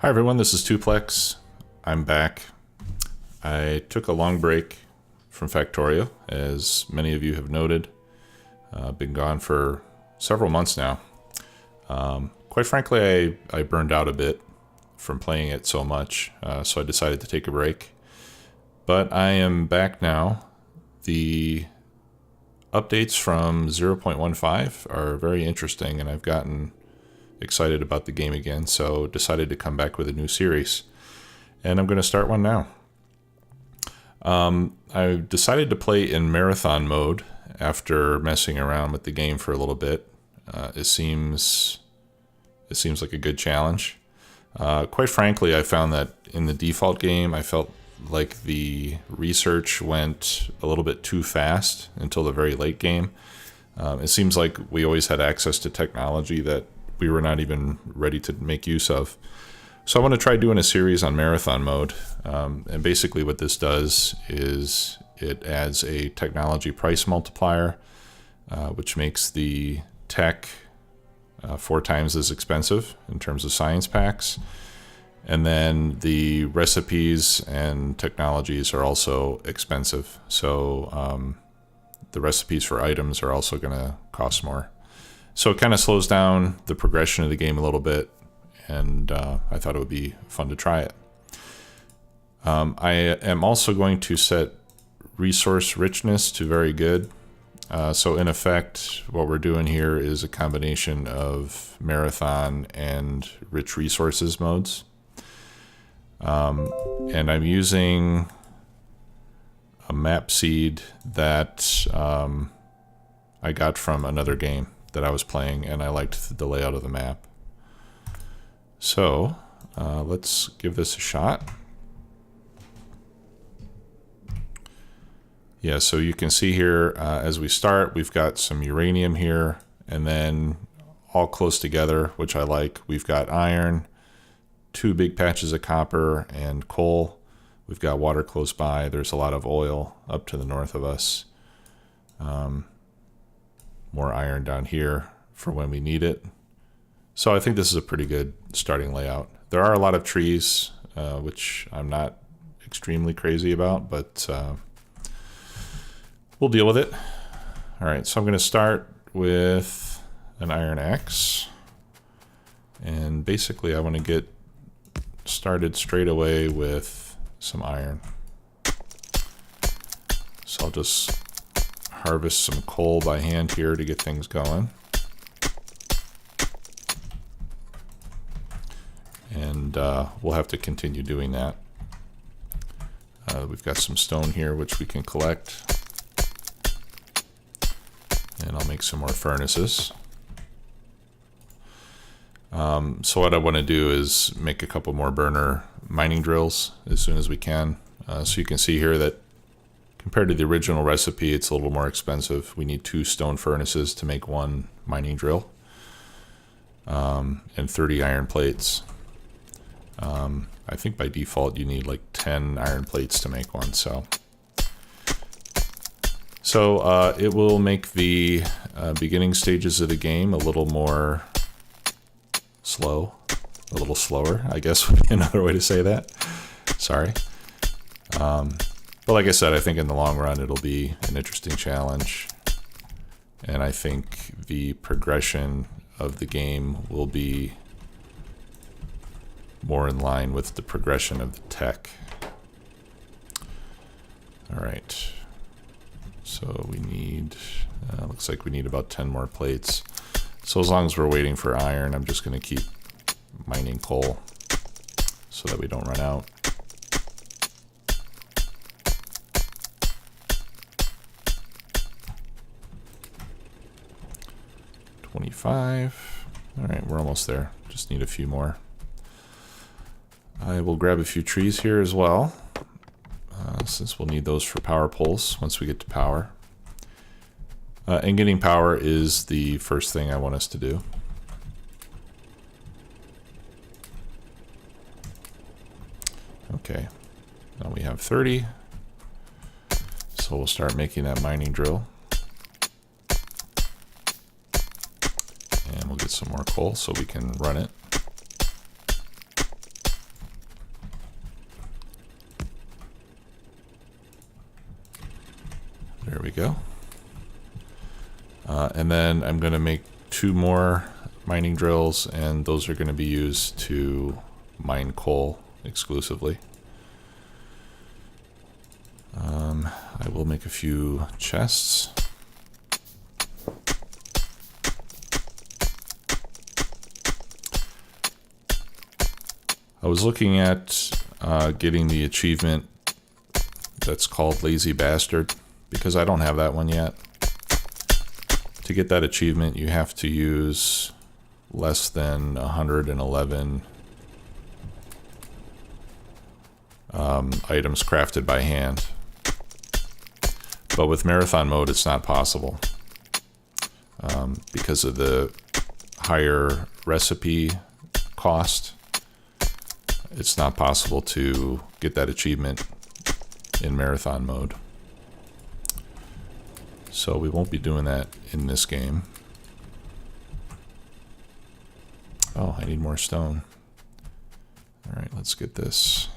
Hi everyone, this is Tuplex. I'm back. I took a long break from Factorio, as many of you have noted. I've been gone for several months now. Quite frankly, I burned out a bit from playing it so much, so I decided to take a break. But I am back now. The updates from 0.15 are very interesting, and I've gotten excited about the game again, so decided to come back with a new series. And I'm going to start one now. I decided to play in marathon mode after messing around with the game for a little bit. It seems like a good challenge. Quite frankly, I found that in the default game, I felt like the research went a little bit too fast until the very late game. It seems like we always had access to technology that we were not even ready to make use of. So I want to try doing a series on marathon mode. And basically what this does is it adds a technology price multiplier, which makes the tech 4 times as expensive in terms of science packs. And then the recipes and technologies are also expensive. So the recipes for items are also going to cost more. So it kind of slows down the progression of the game a little bit, and I thought it would be fun to try it. I am also going to set resource richness to very good. So in effect, what we're doing here is a combination of marathon and rich resources modes. And I'm using a map seed that I got from another game that I was playing, and I liked the layout of the map. So let's give this a shot. Yeah, so you can see here as we start, we've got some uranium here, and then all close together, which I like. We've got iron, 2 big patches of copper, and coal. We've got water close by. There's a lot of oil up to the north of us. More iron down here for when we need it. So I think this is a pretty good starting layout. There are a lot of trees, which I'm not extremely crazy about, but we'll deal with it. All right, so I'm going to start with an iron axe. And basically I want to get started straight away with some iron. So I'll just harvest some coal by hand here to get things going. And we'll have to continue doing that. We've got some stone here which we can collect. And I'll make some more furnaces. So what I want to do is make a couple more burner mining drills as soon as we can. So you can see here that compared to the original recipe, it's a little more expensive. We need 2 stone furnaces to make 1 mining drill, and 30 iron plates. I think by default you need like 10 iron plates to make one. So it will make the beginning stages of the game a little more slow, a little slower, I guess would be another way to say that. Sorry. But like I said, I think in the long run it'll be an interesting challenge, and I think the progression of the game will be more in line with the progression of the tech. All right, so we need, looks like we need about 10 more plates. So as long as we're waiting for iron, I'm just going to keep mining coal so that we don't run out. $25. All right, we're almost there. Just need a few more. I will grab a few trees here as well, since we'll need those for power poles once we get to power. And getting power is the first thing I want us to do. Okay, now we have 30. So we'll start making that mining drill. And we'll get some more coal so we can run it. There we go. And then I'm going to make 2 more mining drills, and those are going to be used to mine coal exclusively. I will make a few chests. I was looking at getting the achievement that's called Lazy Bastard, because I don't have that one yet. To get that achievement, you have to use less than 111 items crafted by hand. But with marathon mode, it's not possible. Because of the higher recipe cost, it's not possible to get that achievement in marathon mode. So we won't be doing that in this game. Oh, I need more stone. All right, let's get this.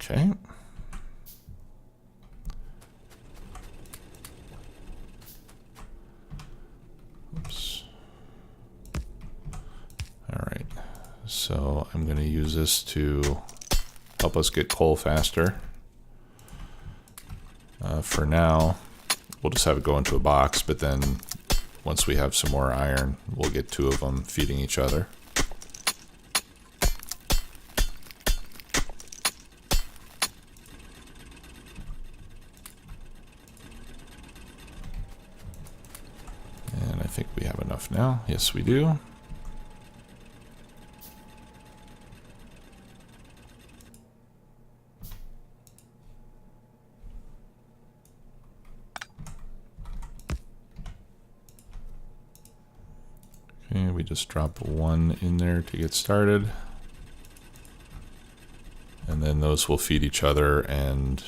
Okay. Oops. All right. So I'm going to use this to help us get coal faster. For now, we'll just have it go into a box, but then once we have some more iron, we'll get 2 of them feeding each other. And I think we have enough now. Yes, we do. Okay, we just drop 1 in there to get started. And then those will feed each other and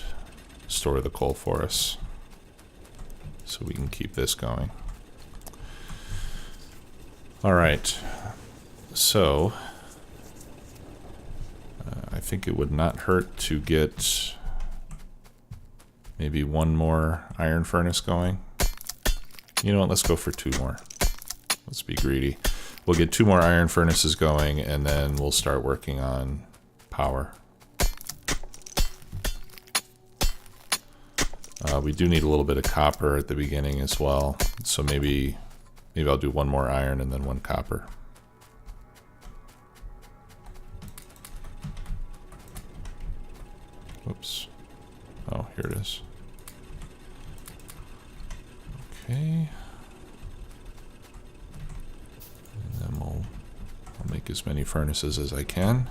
store the coal for us. So we can keep this going. All right, so I think it would not hurt to get maybe 1 more iron furnace going. You know what, let's go for 2 more. Let's be greedy. We'll get 2 more iron furnaces going, and then we'll start working on power. We do need a little bit of copper at the beginning as well, so maybe I'll do 1 more iron and then 1 copper. Whoops. Oh, here it is. Okay. And then I'll make as many furnaces as I can.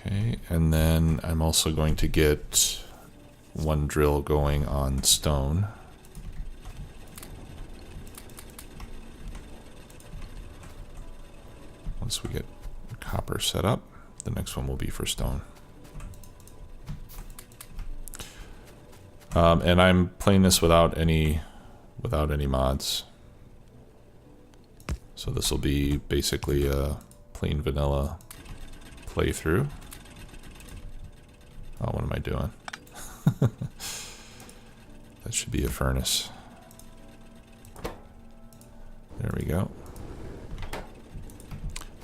Okay, and then I'm also going to get 1 drill going on stone. Once we get copper set up, the next one will be for stone. And I'm playing this without any mods. So this will be basically a plain vanilla playthrough. Oh, what am I doing? That should be a furnace. There we go.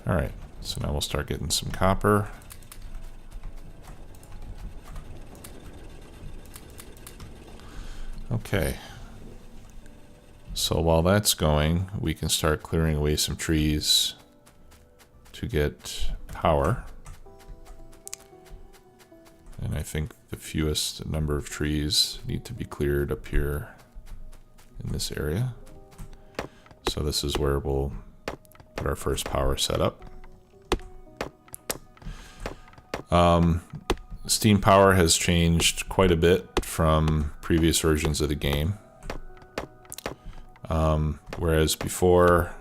All right, so now we'll start getting some copper. Okay. So while that's going, we can start clearing away some trees to get power. And I think the fewest number of trees need to be cleared up here in this area. So this is where we'll put our first power setup. Steam power has changed quite a bit from previous versions of the game. Whereas before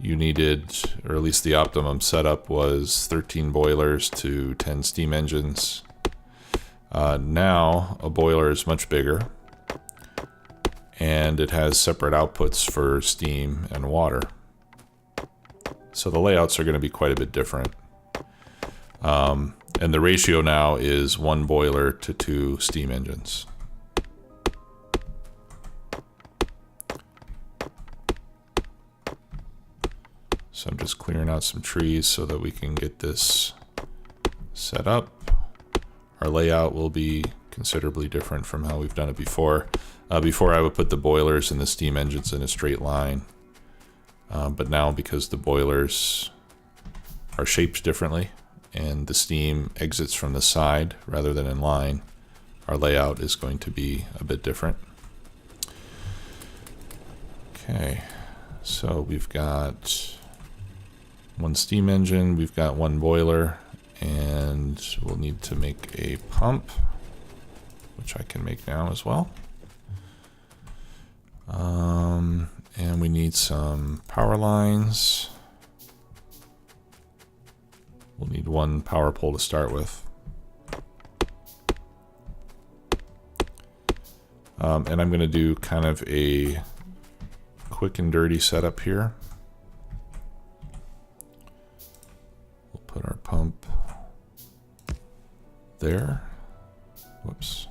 you needed, or at least the optimum setup was 13 boilers to 10 steam engines. Now a boiler is much bigger, and it has separate outputs for steam and water. So the layouts are going to be quite a bit different. And the ratio now is 1 boiler to 2 steam engines. So I'm just clearing out some trees so that we can get this set up. Our layout will be considerably different from how we've done it before. Before I would put the boilers and the steam engines in a straight line. But now, because the boilers are shaped differently and the steam exits from the side rather than in line, our layout is going to be a bit different. Okay, so we've got 1 steam engine, we've got 1 boiler, and we'll need to make a pump, which I can make now as well. And we need some power lines. We'll need 1 power pole to start with. And I'm going to do kind of a quick and dirty setup here. We'll put our pump there. Whoops.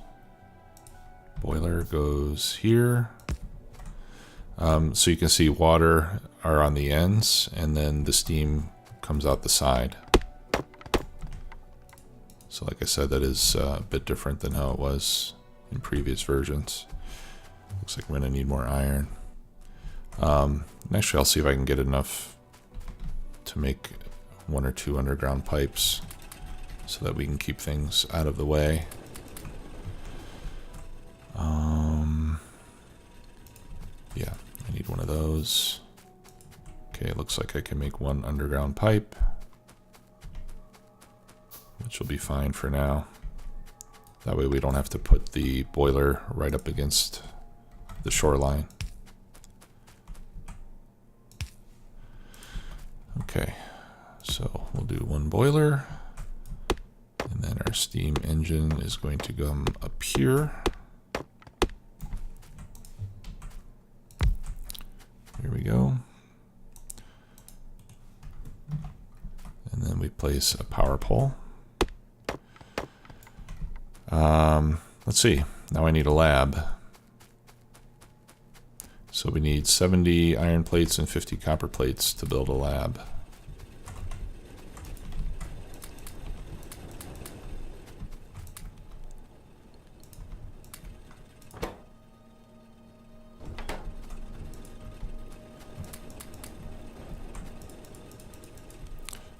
Boiler goes here. So you can see water are on the ends, and then the steam comes out the side. So like I said, that is a bit different than how it was in previous versions. Looks like we're going to need more iron. Actually, I'll see if I can get enough to make 1 or 2 underground pipes so that we can keep things out of the way. Yeah, I need 1 of those. Okay, it looks like I can make 1 underground pipe, which will be fine for now. That way we don't have to put the boiler right up against the shoreline. Okay, so we'll do 1 boiler, and then our steam engine is going to come up here. Here we go. And then we place a power pole. Let's see, now I need a lab. So we need 70 iron plates and 50 copper plates to build a lab.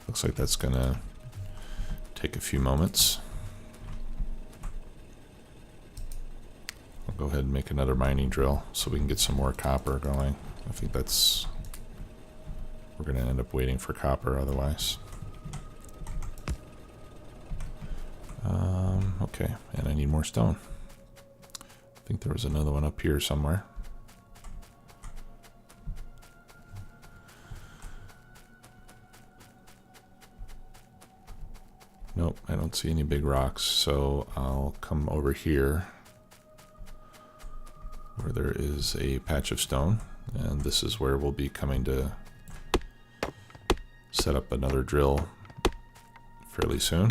Looks like that's gonna take a few moments. I'll go ahead and make another mining drill so we can get some more copper going. I think that's... we're gonna end up waiting for copper otherwise. Okay, and I need more stone. I think there was another one up here somewhere. Nope, I don't see any big rocks, so I'll come over here where there is a patch of stone, and this is where we'll be coming to set up another drill fairly soon.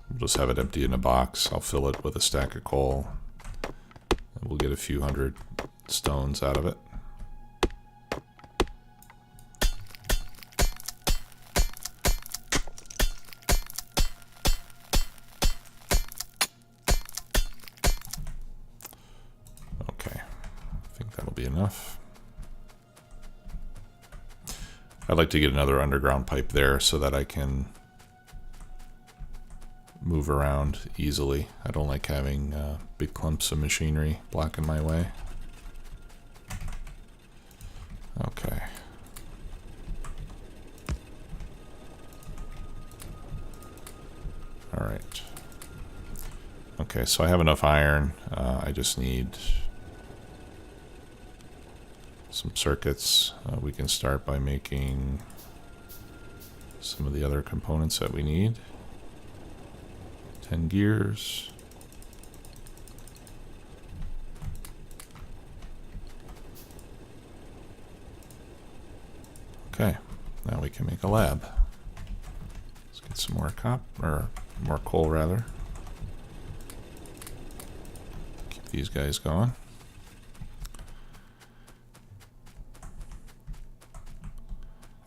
We'll just have it empty in a box. I'll fill it with a stack of coal, and we'll get a few hundred stones out of it. Enough. I'd like to get another underground pipe there so that I can move around easily. I don't like having big clumps of machinery blocking my way. Okay. All right. Okay, so I have enough iron. I just need some circuits. We can start by making some of the other components that we need. 10 gears. Okay, now we can make a lab. Let's get some more more coal rather. Keep these guys going.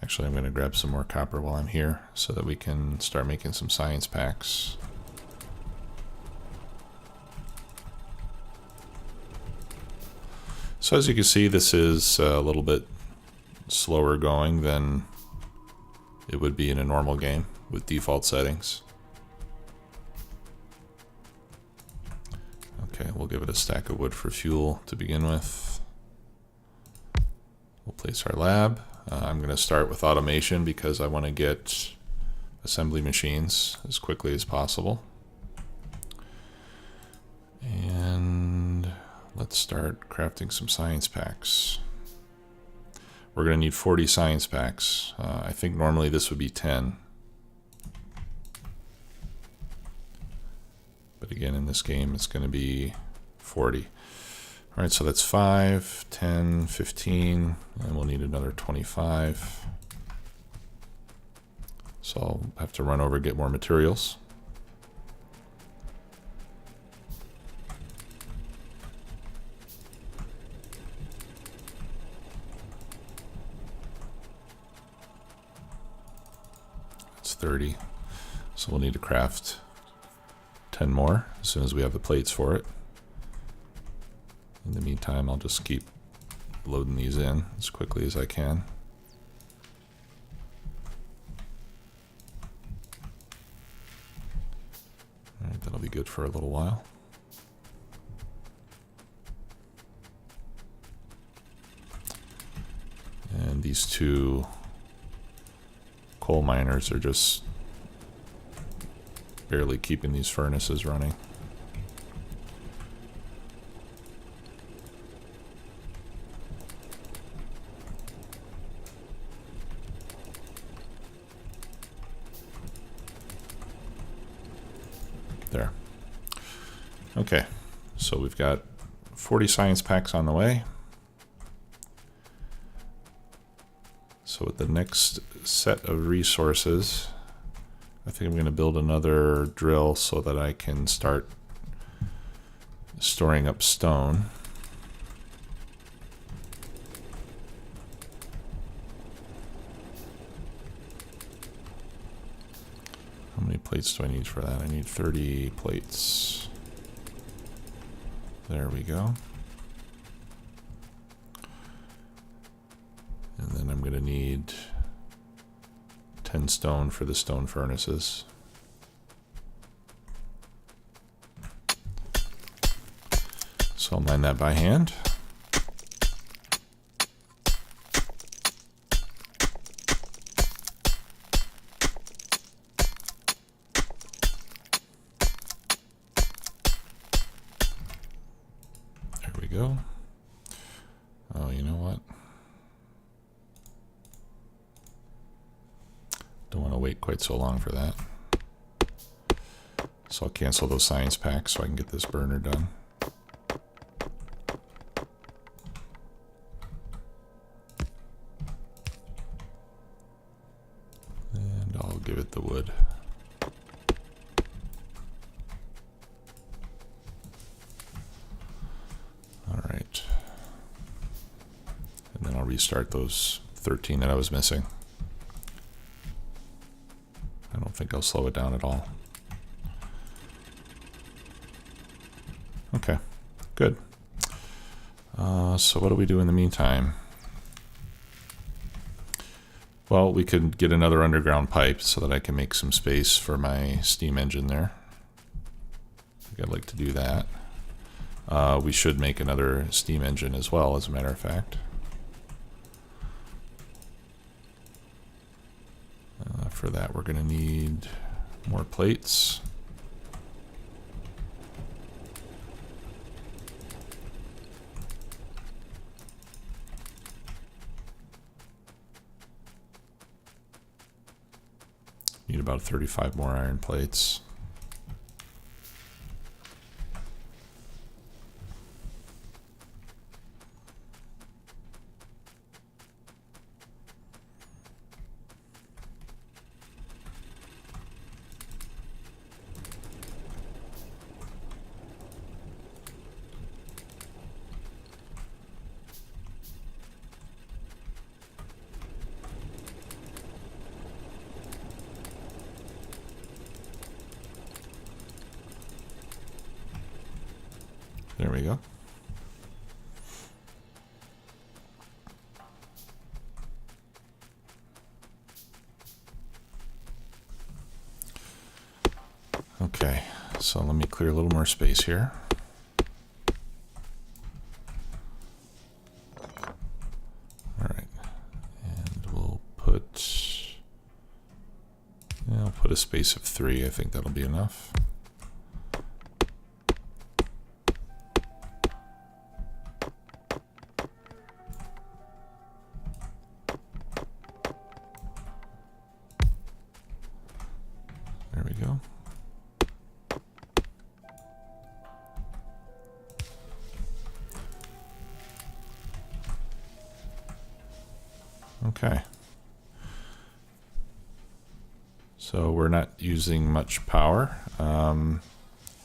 Actually, I'm going to grab some more copper while I'm here so that we can start making some science packs. So as you can see, this is a little bit slower going than it would be in a normal game with default settings. Okay, we'll give it a stack of wood for fuel to begin with. We'll place our lab. I'm going to start with automation because I want to get assembly machines as quickly as possible. And let's start crafting some science packs. We're going to need 40 science packs. I think normally this would be 10. But again, in this game, it's going to be 40. All right, so that's 5, 10, 15, and we'll need another 25. So I'll have to run over and get more materials. That's 30. So we'll need to craft 10 more as soon as we have the plates for it. In the meantime, I'll just keep loading these in as quickly as I can. All right, that'll be good for a little while. And these two coal miners are just barely keeping these furnaces running. There. Okay, so we've got 40 science packs on the way. So with the next set of resources, I think I'm going to build another drill so that I can start storing up stone. How many plates do I need for that? I need 30 plates. There we go. And then I'm going to need 10 stone for the stone furnaces. So I'll mine that by hand. There we go. Oh, you know what? Don't want to wait quite so long for that. So I'll cancel those science packs so I can get this burner done. And I'll give it the wood. All right. And then I'll restart those 13 that I was missing. I don't think I'll slow it down at all. Okay, good. So what do we do in the meantime? Well, we could get another underground pipe so that I can make some space for my steam engine there. I think I'd like to do that. We should make another steam engine as well, as a matter of fact. For that, we're going to need more plates. Need about 35 more iron plates. There we go. Okay, so let me clear a little more space here. All right, and we'll put, yeah, I'll put a space of 3. I think that'll be enough. There we go. Okay. So we're not using much power.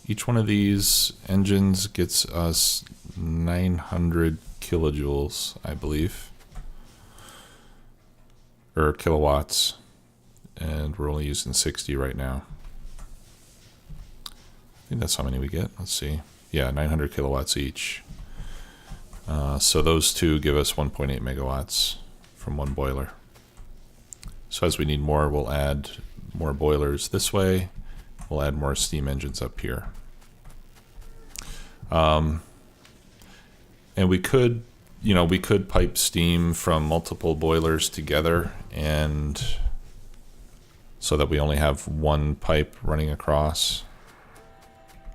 Each one of these engines gets us 900 kilojoules, I believe, or kilowatts, and we're only using 60 right now. I think that's how many we get. Let's see. Yeah, 900 kilowatts each. So those two give us 1.8 megawatts from one boiler. So as we need more, we'll add more boilers this way. We'll add more steam engines up here. And we could, we could pipe steam from multiple boilers together, and so that we only have one pipe running across.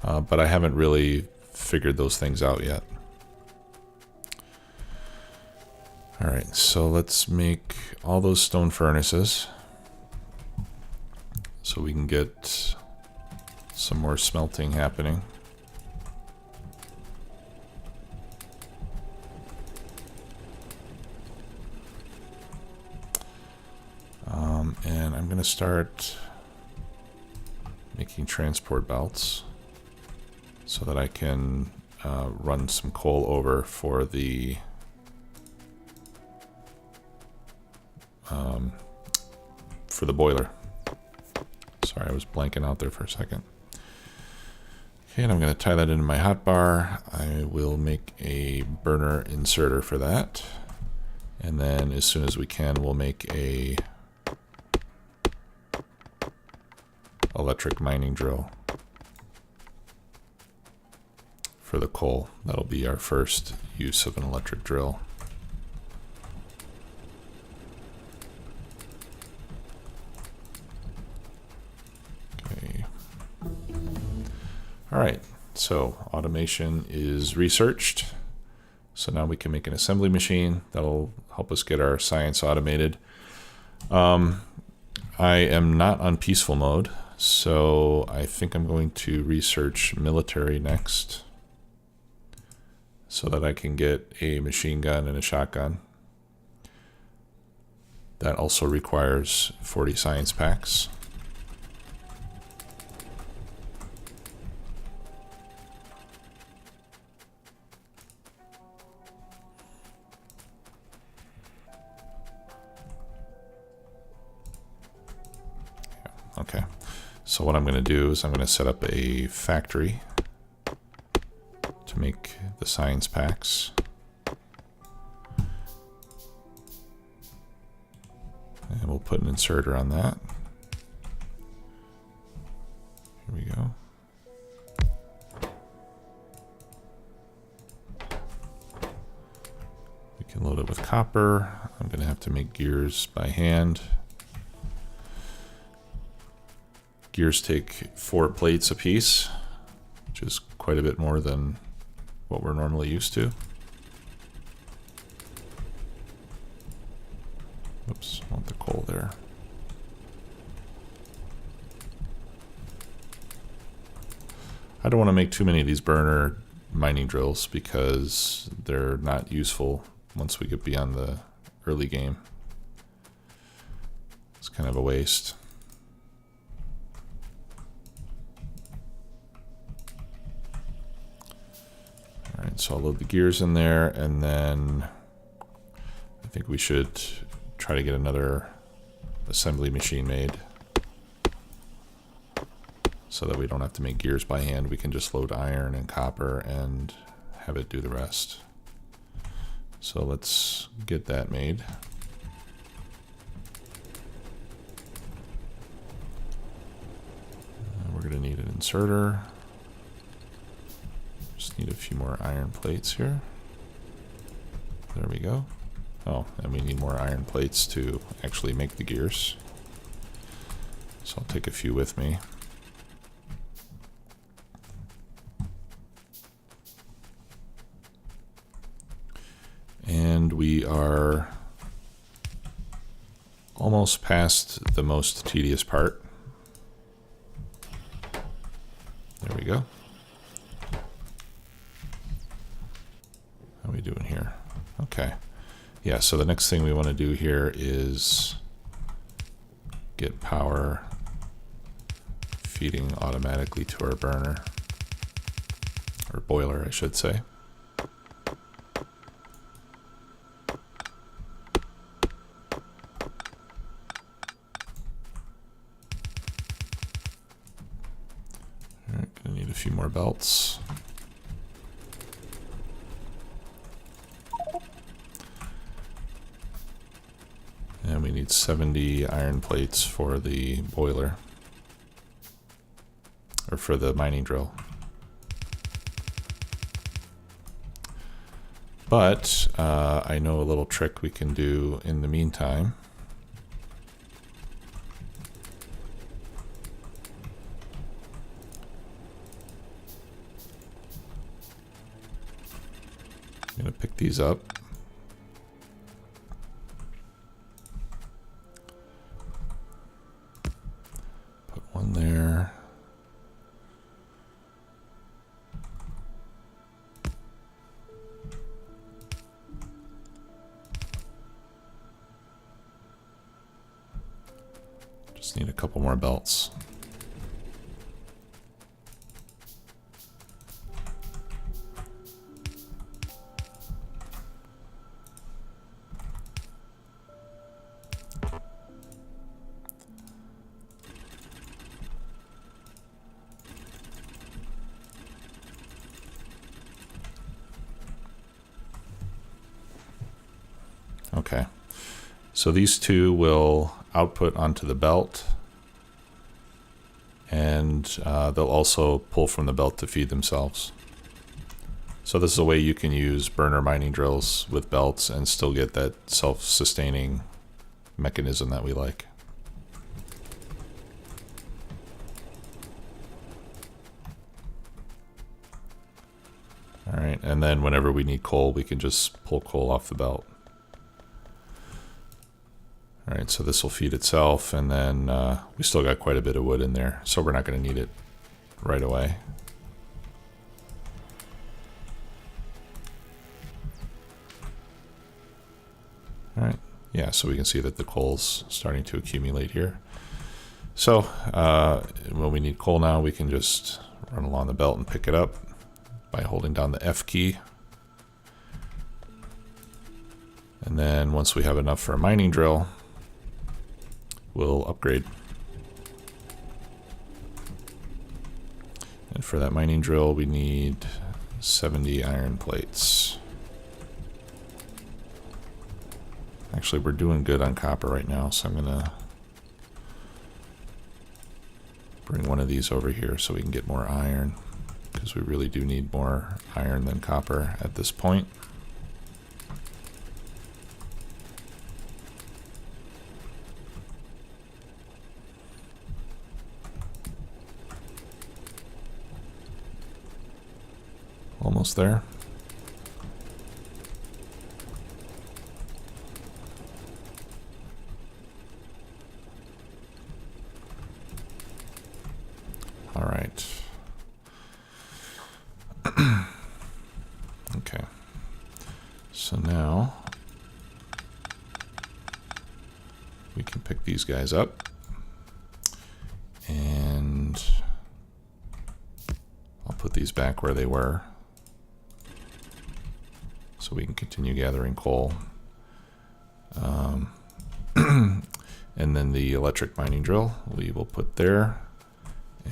But I haven't really figured those things out yet. All right, so let's make all those stone furnaces so we can get some more smelting happening. And I'm going to start making transport belts so that I can run some coal over for the boiler. Sorry, I was blanking out there for a second. Okay, and I'm going to tie that into my hotbar. I will make a burner inserter for that. And then as soon as we can, we'll make a electric mining drill for the coal. That'll be our first use of an electric drill. Okay. All right, so automation is researched. So now we can make an assembly machine that'll help us get our science automated. I am not on peaceful mode, so I think I'm going to research military next so that I can get a machine gun and a shotgun. That also requires 40 science packs. Okay, so what I'm going to do is I'm going to set up a factory to make the science packs. And we'll put an inserter on that. Here we go. We can load it with copper. I'm going to have to make gears by hand. Gears take 4 plates apiece, which is quite a bit more than what we're normally used to. Oops, I want the coal there. I don't want to make too many of these burner mining drills because they're not useful once we get beyond the early game. It's kind of a waste. All right, so I'll load the gears in there, and then I think we should try to get another assembly machine made so that we don't have to make gears by hand. We can just load iron and copper and have it do the rest. So let's get that made. We're going to need an inserter. Just need a few more iron plates here. There we go. Oh, and we need more iron plates to actually make the gears. So I'll take a few with me. And we are almost past the most tedious part. There we go. How are we doing here? Okay. Yeah, so the next thing we want to do here is get power feeding automatically to our burner, or boiler, I should say. All right, gonna need a few more belts. And we need 70 iron plates for the boiler, or for the mining drill. But I know a little trick we can do in the meantime. I'm going to pick these up. Put one there. Just need a couple more belts. Okay, so these two will output onto the belt, and they'll also pull from the belt to feed themselves. So this is a way you can use burner mining drills with belts and still get that self-sustaining mechanism that we like. All right, and then whenever we need coal, we can just pull coal off the belt. All right, so this will feed itself, and then we still got quite a bit of wood in there, so we're not going to need it right away. All right, yeah, so we can see that the coal's starting to accumulate here. So when we need coal now, we can just run along the belt and pick it up by holding down the F key. And then once we have enough for a mining drill, we'll upgrade. And for that mining drill, we need 70 iron plates. Actually, we're doing good on copper right now, so I'm gonna bring one of these over here so we can get more iron, because we really do need more iron than copper at this point. Almost there. All right. So now we can pick these guys up, and I'll put these back where they were so we can continue gathering coal. And then the electric mining drill we will put there,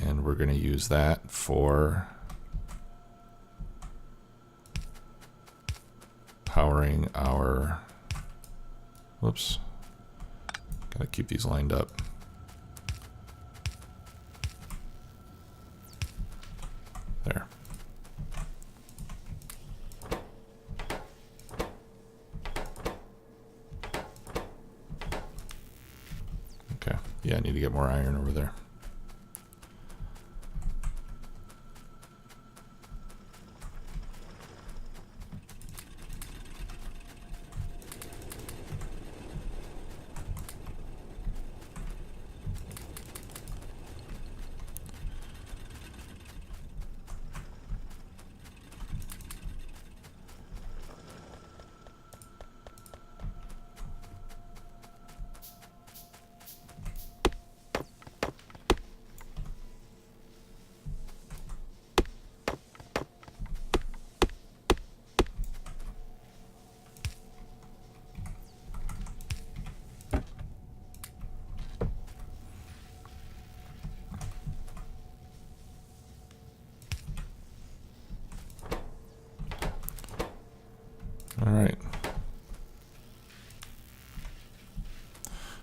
and we're going to use that for powering our, whoops, gotta keep these lined up. There. Okay, yeah, I need to get more iron over there. All right.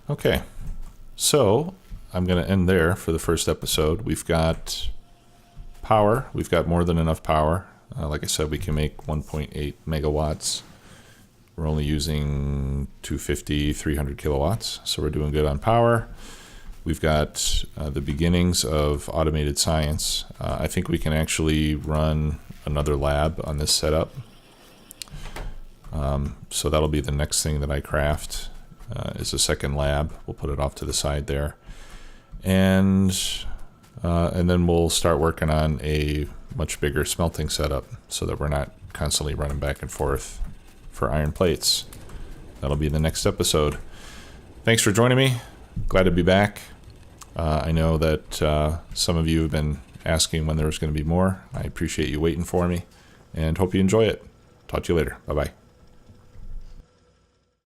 Okay. So I'm going to end there for the first episode. We've got power. We've got more than enough power. Like I said, we can make 1.8 megawatts. We're only using 250, 300 kilowatts. So we're doing good on power. We've got the beginnings of automated science. I think we can actually run another lab on this setup. So that'll be the next thing that I craft, is a second lab. We'll put it off to the side there. And then we'll start working on a much bigger smelting setup so that we're not constantly running back and forth for iron plates. That'll be the next episode. Thanks for joining me. Glad to be back. I know that some of you have been asking when there was going to be more. I appreciate you waiting for me and hope you enjoy it. Talk to you later. Bye-bye.